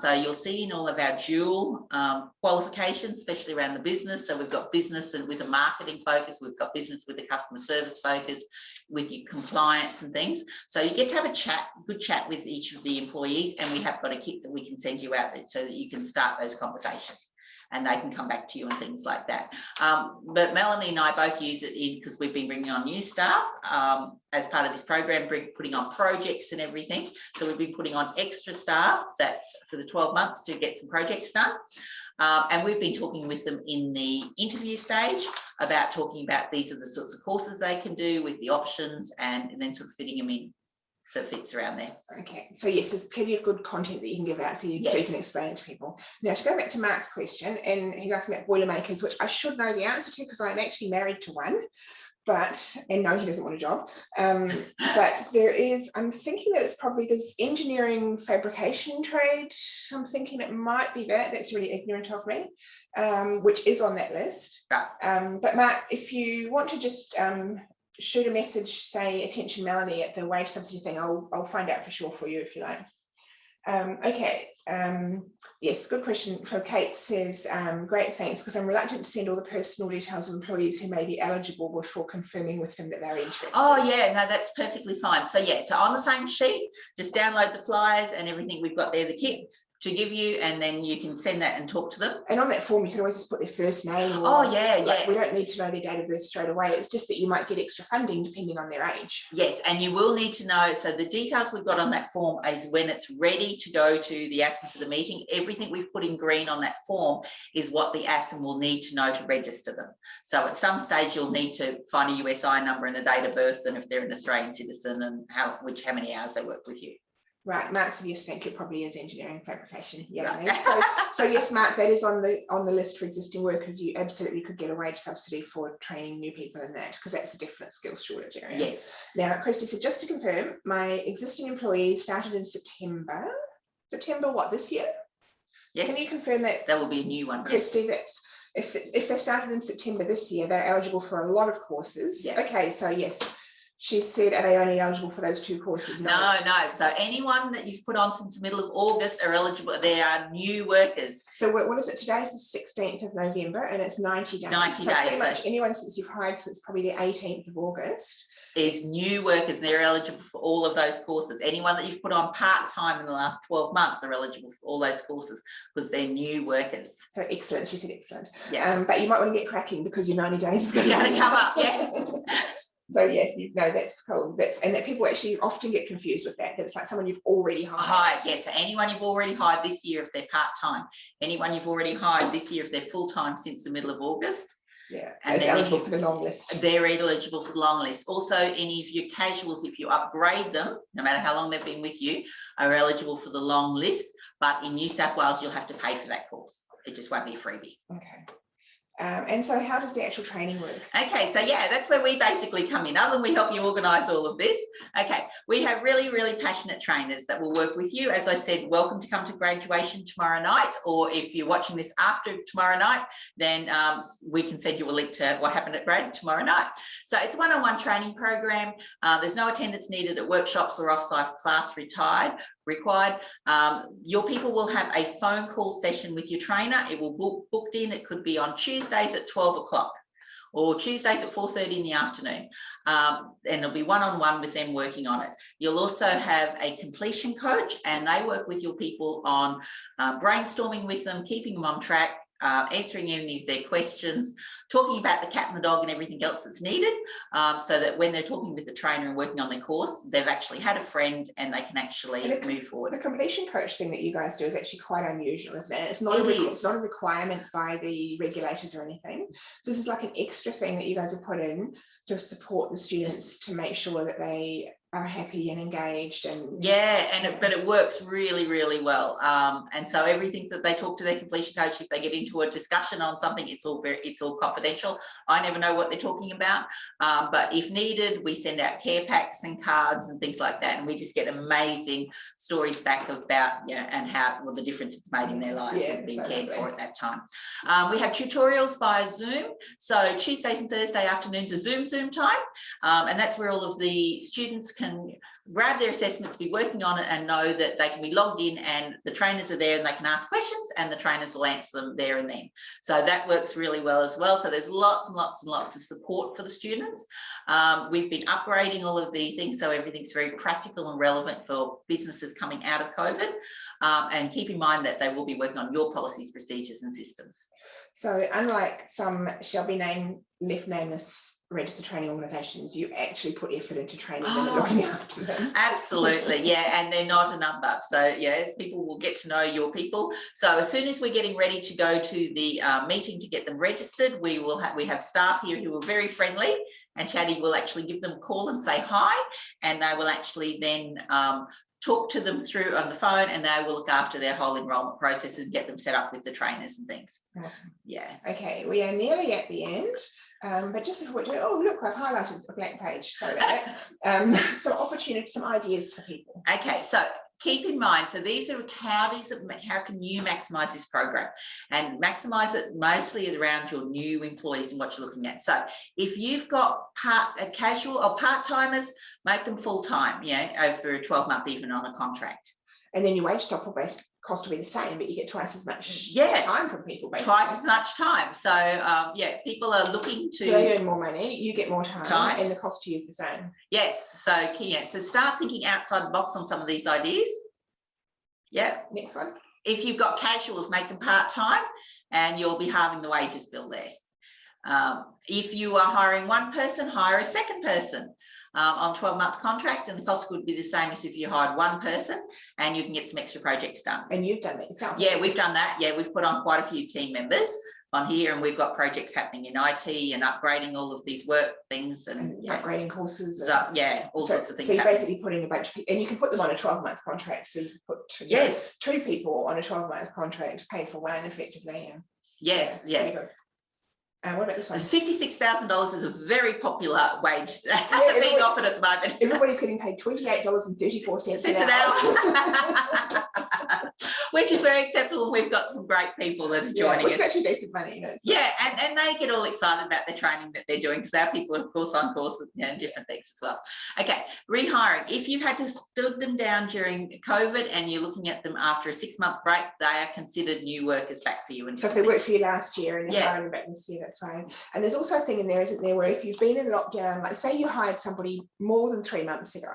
So you'll see in all of our dual qualifications, especially around the business. So we've got business and with a marketing focus, we've got business with a customer service focus, with your compliance and things. So you get to have a good chat with each of the employees, and we have got a kit that we can send you out there so that you can start those conversations, and they can come back to you and things like that. But Melanie and I both use it because we've been bringing on new staff as part of this program, putting on projects and everything. So we've been putting on extra staff that for the 12 months to get some projects done. And we've been talking with them in the interview stage about talking about these are the sorts of courses they can do with the options, and then sort of fitting them in. So it fits around there. Okay, so yes, there's plenty of good content that you can give out, so you can explain it to people. Now, to go back to Mark's question, and he's asking about Boilermakers, which I should know the answer to because I'm actually married to one, and no, he doesn't want a job. But there is, I'm thinking that it's probably this engineering fabrication trade. I'm thinking it might be that. That's really ignorant of me, which is on that list. Right. But Mark, if you want to just shoot a message, say attention Melanie at the wage subsidy thing, I'll find out for sure for you if you like. Okay, yes, good question. So Kate says, great, thanks, because I'm reluctant to send all the personal details of employees who may be eligible before confirming with them that they're interested. Oh yeah, no, that's perfectly fine. So yeah, so on the same sheet, just download the flyers and everything we've got there, the kit to give you, and then you can send that and talk to them. And on that form, you can always just put their first name. Or, yeah. We don't need to know their date of birth straight away. It's just that you might get extra funding depending on their age. Yes, and you will need to know, so the details we've got on that form is when it's ready to go to the ASM for the meeting. Everything we've put in green on that form is what the ASM will need to know to register them. So at some stage, you'll need to find a USI number and a date of birth, and if they're an Australian citizen, and how many hours they work with you. Right, Mark said yes, thank you. It probably is engineering fabrication. Yeah, right. so yes, Mark, that is on the list for existing workers. You absolutely could get a wage subsidy for training new people in that, because that's a definite skills shortage area. Yes. Now, Christy said, just to confirm, my existing employees started in September. September what, this year? Yes. Can you confirm that? That will be a new one. Christy, yes. If they started in September this year, they're eligible for a lot of courses. Yeah. Okay, so yes. She said, are they only eligible for those 2 courses? No. So anyone that you've put on since the middle of August are eligible. They are new workers. So what is it? Today is the 16th of November and it's 90 days. 90 so days. Pretty much anyone since you've hired since probably the 18th of August. Is new workers, and they're eligible for all of those courses. Anyone that you've put on part-time in the last 12 months are eligible for all those courses because they're new workers. So excellent, she said excellent. Yeah. But you might want to get cracking because your 90 days is going to come up, yeah. So yes, that's cool. And that people actually often get confused with that. It's like someone you've already hired. Yes, so anyone you've already hired this year if they're part-time, anyone you've already hired this year if they're full-time since the middle of August. Yeah, and they're eligible for the long list. They're eligible for the long list. Also, any of your casuals, if you upgrade them, no matter how long they've been with you, are eligible for the long list. But in New South Wales, you'll have to pay for that course. It just won't be a freebie. Okay. And so how does the actual training work? Okay, so yeah, that's where we basically come in. Other than we help you organise all of this. Okay, we have really, really passionate trainers that will work with you. As I said, welcome to come to graduation tomorrow night, or if you're watching this after tomorrow night, then we can send you a link to what happened at grad tomorrow night. So it's a one-on-one training program. There's no attendance needed at workshops or off-site class required. Your people will have a phone call session with your trainer. It will booked in. It could be on Tuesdays at 12 o'clock or Tuesdays at 4:30 in the afternoon. And it'll be one-on-one with them working on it. You'll also have a completion coach, and they work with your people on brainstorming with them, keeping them on track, answering any of their questions, talking about the cat and the dog and everything else that's needed, so that when they're talking with the trainer and working on their course, they've actually had a friend and they can actually move forward. The completion coach thing that you guys do is actually quite unusual, isn't it? It's not a requirement by the regulators or anything. So this is like an extra thing that you guys have put in to support the students to make sure that they are happy and engaged. And but it works really, really well. And so everything that they talk to their completion coach, if they get into a discussion on something, it's all confidential. I never know what they're talking about, but if needed, we send out care packs and cards and things like that, and we just get amazing stories back about and how the difference it's made in their lives and being cared for at that time. We have tutorials via Zoom, so Tuesdays and Thursday afternoons are Zoom time, and that's where all of the students can grab their assessments, be working on it, and know that they can be logged in and the trainers are there and they can ask questions and the trainers will answer them there and then. So that works really well as well. So there's lots and lots and lots of support for the students. We've been upgrading all of the things so everything's very practical and relevant for businesses coming out of COVID. And keep in mind that they will be working on your policies, procedures and systems. So unlike some shall be left nameless registered training organisations, you actually put effort into training them and looking after them. Absolutely, yeah, and they're not a number. So yeah, people will get to know your people. So as soon as we're getting ready to go to the meeting to get them registered, we have staff here who are very friendly, and Chatty will actually give them a call and say hi, and they will actually then talk to them through on the phone, and they will look after their whole enrolment process and get them set up with the trainers and things. Awesome. Yeah. Okay, we are nearly at the end, but just before we do, oh look, I've highlighted a blank page. Sorry about that. Some opportunities, some ideas for people. Okay, so keep in mind, so these are how can you maximise this program, and maximise it mostly around your new employees and what you're looking at. So if you've got casual or part-timers, make them full-time, over a 12-month, even on a contract. And then your wage stock-based cost will be the same, but you get twice as much time from people, basically. Twice as much time. So people are looking to... So they earn more money, you get more time, and the cost to you is the same. Yes, so start thinking outside the box on some of these ideas. Yeah. Next one. If you've got casuals, make them part-time and you'll be halving the wages bill there. If you are hiring one person, hire a second person on 12-month contract, and the cost would be the same as if you hired one person, and you can get some extra projects done. And you've done that yourself? Yeah, we've done that. Yeah, we've put on quite a few team members on here, and we've got projects happening in IT and upgrading all of these work things and upgrading courses. All sorts of things. So you're basically putting a bunch of people, and you can put them on a 12-month contract. So you can put two people on a 12-month contract, paid for one effectively. Yes, yeah. What about this one? $56,000 is a very popular wage being offered at the moment. Everybody's getting paid $28.34 an hour. which is very acceptable. We've got some great people that are joining which us. is actually decent money, you know. So. Yeah, and they get all excited about the training that they're doing, because our people are, of course, on courses, you know, different things as well. Okay, rehiring. If you've had to stood them down during COVID and you're looking at them after a 6-month break, they are considered new workers back for you. And so if they worked for you last year and you're hiring back this year, that's fine. And there's also a thing in there, isn't there, where if you've been in lockdown, like say you hired somebody more than 3 months ago,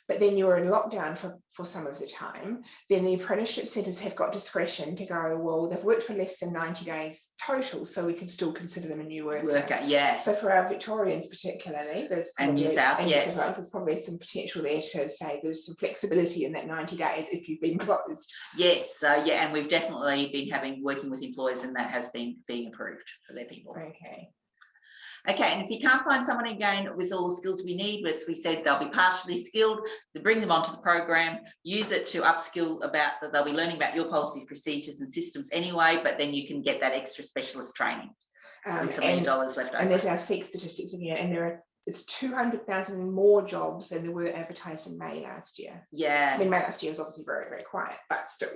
but then you were in lockdown for some of the time, then the apprenticeship centres have got discretion to go, well, they've worked for less than 90 days total, so we can still consider them a new worker. Yeah. So for our Victorians particularly, there's probably, and New South, yes, there's probably some potential there to say there's some flexibility in that 90 days if you've been closed. Yes, yeah, and we've definitely been working with employers, and that has been being approved for their people. Okay, and if you can't find someone again with all the skills we need, as we said, they'll be partially skilled, to bring them onto the program, use it to upskill about that. They'll be learning about your policies, procedures and systems anyway, but then you can get that extra specialist training with $1 million left over. And there's our SEEK statistics again, and it's 200,000 more jobs than there were advertised in May last year. Yeah. I mean, May last year was obviously very, very quiet, but still.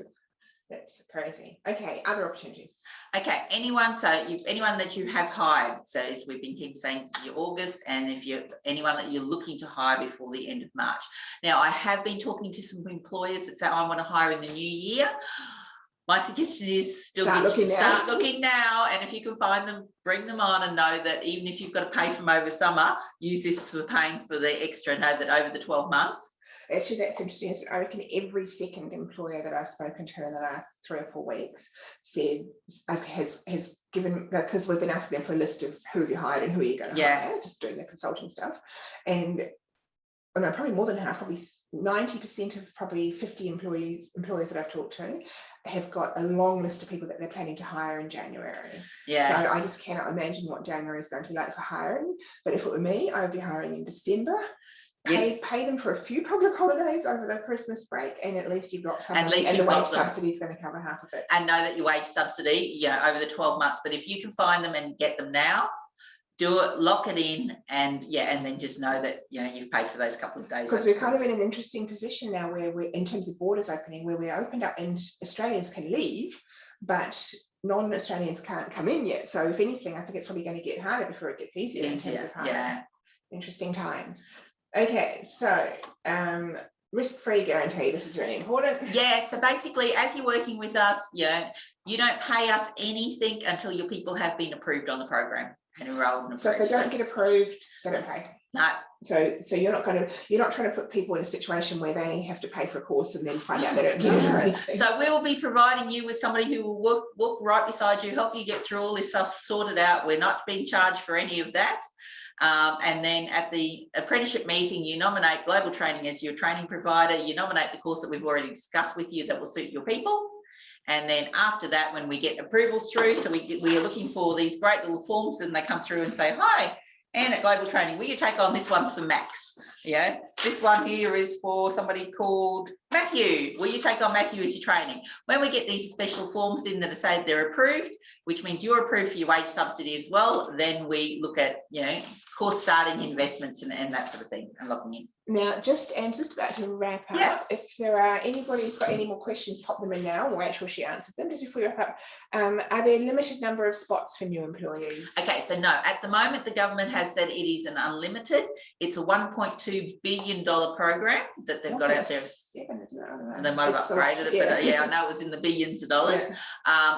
That's crazy. Okay, other opportunities. Okay, anyone that you have hired, so as we've been keep saying, your August, and if you're anyone that you're looking to hire before the end of March. Now, I have been talking to some employers that say I want to hire in the new year. My suggestion is start looking now, and if you can find them, bring them on, and know that even if you've got to pay from over summer, use this for paying for the extra. Know that over the 12 months. Actually, that's interesting. I reckon every second employer that I've spoken to in the last 3 or 4 weeks said has given, because we've been asking them for a list of who you hired and who you're going to hire, just doing the consulting stuff, and no, probably more than half, probably 90% of probably 50 employers that I've talked to have got a long list of people that they're planning to hire in January. Yeah. So I just cannot imagine what January is going to be like for hiring. But if it were me, I would be hiring in December. Pay them for a few public holidays over the Christmas break, and at least you've got some. And the wage subsidy is going to cover half of it. And know that your wage subsidy, over the 12 months. But if you can find them and get them now, do it, lock it in, and then just know that you've paid for those couple of days. Because we're kind of in an interesting position now, where we're, in terms of borders opening, where we're opened up and Australians can leave, but non-Australians can't come in yet. So if anything, I think it's probably going to get harder before it gets easier in terms of hiring. Interesting times. Okay, so risk-free guarantee, this is really important. Yeah, so basically, as you're working with us, you don't pay us anything until your people have been approved on the program and enrolled. And so if they don't get approved, they don't pay. No. So you're not trying to put people in a situation where they have to pay for a course and then find out they don't get it or anything. So we will be providing you with somebody who will walk right beside you, help you get through all this stuff sorted out. We're not being charged for any of that. And then at the apprenticeship meeting, you nominate Global Training as your training provider. You nominate the course that we've already discussed with you that will suit your people. And then after that, when we get approvals through, so we are looking for these great little forms, and they come through and say, hi, Anne at Global Training, will you take on this one's for Max? This one here is for somebody called Matthew. Will you take on Matthew as your training? When we get these special forms in that say they're approved, which means you're approved for your wage subsidy as well, then we look at, course starting investments and that sort of thing, and locking in. Now, Anne's just about to wrap up. If there are anybody who's got any more questions, pop them in now. We'll make sure she answers them. Just before we wrap up, are there a limited number of spots for new employees? Okay, so no, at the moment the government has said it is an unlimited. It's a $1.2 billion program that they've got out there. 7, isn't it? And they might have upgraded it, but I know it was in the billions of dollars.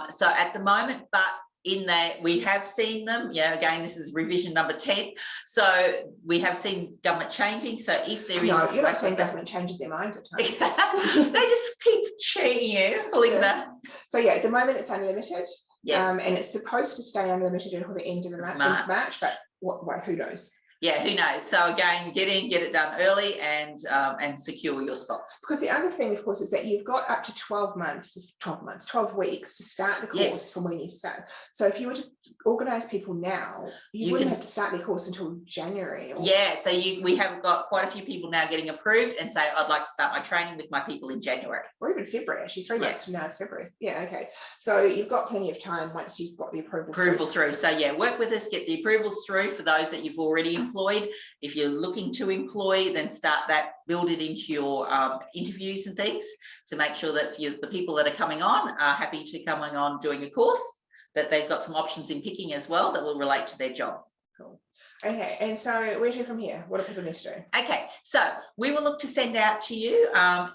So at the moment, but in that we have seen them, again, this is revision number 10. So we have seen government changing. So if there is... No, you're not saying government changes their minds at times. They just keep pulling that. So at the moment it's unlimited. Yes. And it's supposed to stay unlimited until the end of the March, but who knows? Yeah, who knows? So again, get it done early and secure your spots. Because the other thing, of course, is that you've got up to 12 weeks to start the course from when you start. So if you were to organise people now, you wouldn't have to start their course until January. So we have got quite a few people now getting approved and say, I'd like to start my training with my people in January. Or even February, actually, 3 months from now is February. Yeah, okay. So you've got plenty of time once you've got the approval through. So work with us, get the approvals through for those that you've already unemployed. If you're looking to employ, then start that, build it into your interviews and things to make sure that the people that are coming on are happy to coming on doing a course, that they've got some options in picking as well that will relate to their job. Cool. Okay, and so where to from here? What do people need to do? Okay, so we will look to send out to you a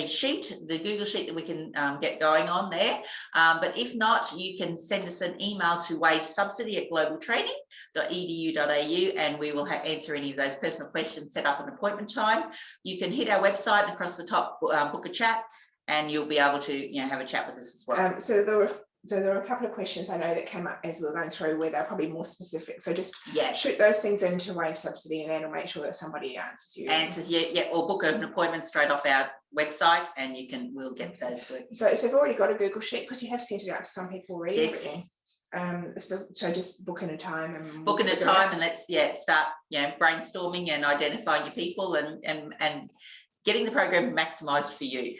sheet, the Google sheet that we can get going on there. But if not, you can send us an email to wagesubsidy@globaltraining.edu.au, and we will answer any of those personal questions, set up an appointment time. You can hit our website and across the top, book a chat, and you'll be able to have a chat with us as well. So there were a couple of questions I know that came up as we were going through where they're probably more specific. So just yeah, shoot those things into Wage Subsidy, and then we'll make sure that somebody answers you. Or book an appointment straight off our website, and we'll get those working. So if they've already got a Google sheet, because you have sent it out to some people already, yes. So just book in a time and let's start brainstorming and identifying your people and getting the program maximised for you.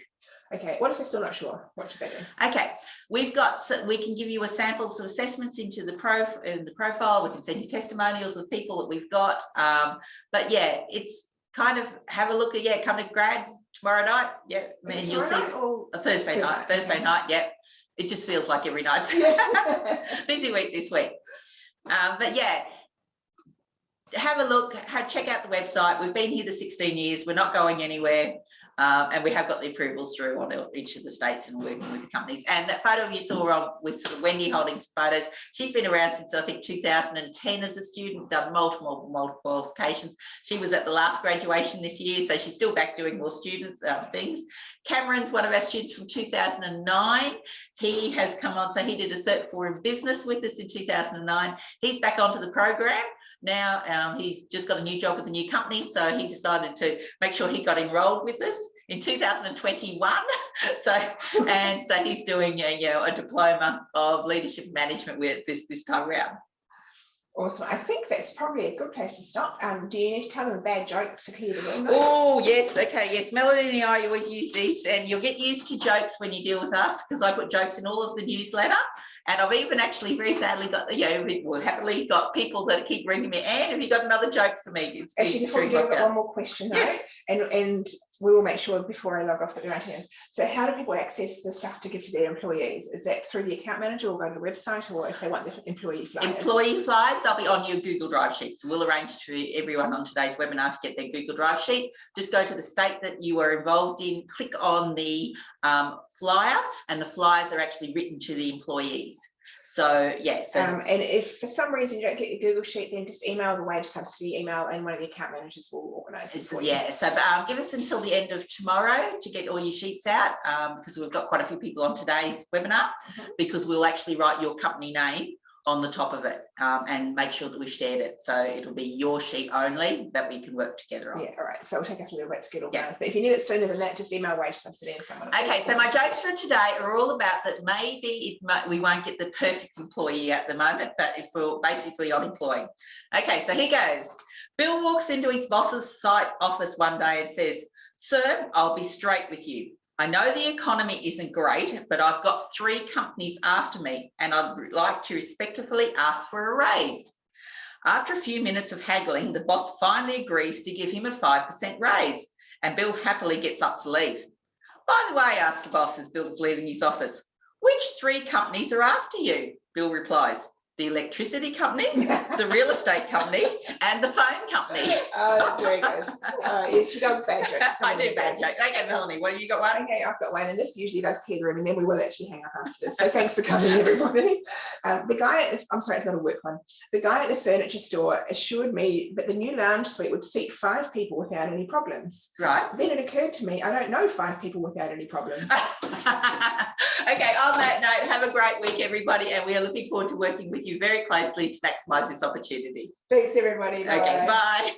Okay, what if they're still not sure? What should they do? Okay, we can give you a samples of assessments into the profile. We can send you testimonials of people that we've got. But yeah, it's kind of have a look at come to grad tomorrow night. Yeah, and you'll see a Thursday night. Thursday night. Yeah, it just feels like every night's busy week this week. But yeah. Have a look, check out the website. We've been here the 16 years. We're not going anywhere. And we have got the approvals through on each of the states and working with the companies. And that photo you saw with sort of Wendy holding some photos, she's been around since I think 2010 as a student, done multiple qualifications. She was at the last graduation this year, so she's still back doing more students things. Cameron's one of our students from 2009. He has come on, so he did a Cert 4 in business with us in 2009. He's back onto the program. Now he's just got a new job with a new company, so he decided to make sure he got enrolled with us in 2021. so he's doing a diploma of leadership management with this time around. Awesome. I think that's probably a good place to stop. Do you need to tell them a bad joke to clear the room? Oh, yes. Okay, yes. Melody and I always use this, and you'll get used to jokes when you deal with us, because I put jokes in all of the newsletter. And I've even actually very sadly got, happily got people that keep ringing me, Anne, have you got another joke for me? Actually, before we do, I've got one more question though. Yes. And we will make sure before I log off that we don't have. So how do people access the stuff to give to their employees? Is that through the account manager, or go to the website, or if they want the employee flyers? Employee flyers, they'll be on your Google Drive sheet. So we'll arrange for everyone on today's webinar to get their Google Drive sheet. Just go to the state that you are involved in, click on the flyer, and the flyers are actually written to the employees. So yeah. And if for some reason you don't get your Google sheet, then just email the Wage Subsidy email, and one of the account managers will organise this for you. Yeah. So give us until the end of tomorrow to get all your sheets out, because we've got quite a few people on today's webinar, because we'll actually write your company name on the top of it and make sure that we've shared it. So it'll be your sheet only that we can work together on. Yeah, all right. So it'll take us a little bit to get organised. Yeah. But if you need it sooner than that, just email Wage Subsidy and someone. Okay, so my jokes for today are all about that maybe we won't get the perfect employee at the moment, but if we're basically on employing. Okay, so here goes. Bill walks into his boss's site office one day and says, "Sir, I'll be straight with you. I know the economy isn't great, but I've got 3 companies after me, and I'd like to respectfully ask for a raise." After a few minutes of haggling, the boss finally agrees to give him a 5% raise, and Bill happily gets up to leave. "By the way," asks the boss as Bill's leaving his office, "which 3 companies are after you?" Bill replies, "The electricity company, the real estate company, and the phone company." Oh, that's very good. Yeah, she does bad jokes. I do bad jokes. Okay, Melanie, what have you got one? Okay, I've got one, and this usually does clear the room, and then we will actually hang up after this. So thanks for coming, everybody. The guy, I'm sorry, it's not a work one. The guy at the furniture store assured me that the new lounge suite would seat 5 people without any problems. Right. Then it occurred to me, I don't know 5 people without any problems. Okay, on that note, have a great week, everybody, and we are looking forward to working with you very closely to maximise this opportunity. Thanks, everybody. Bye. Okay, bye.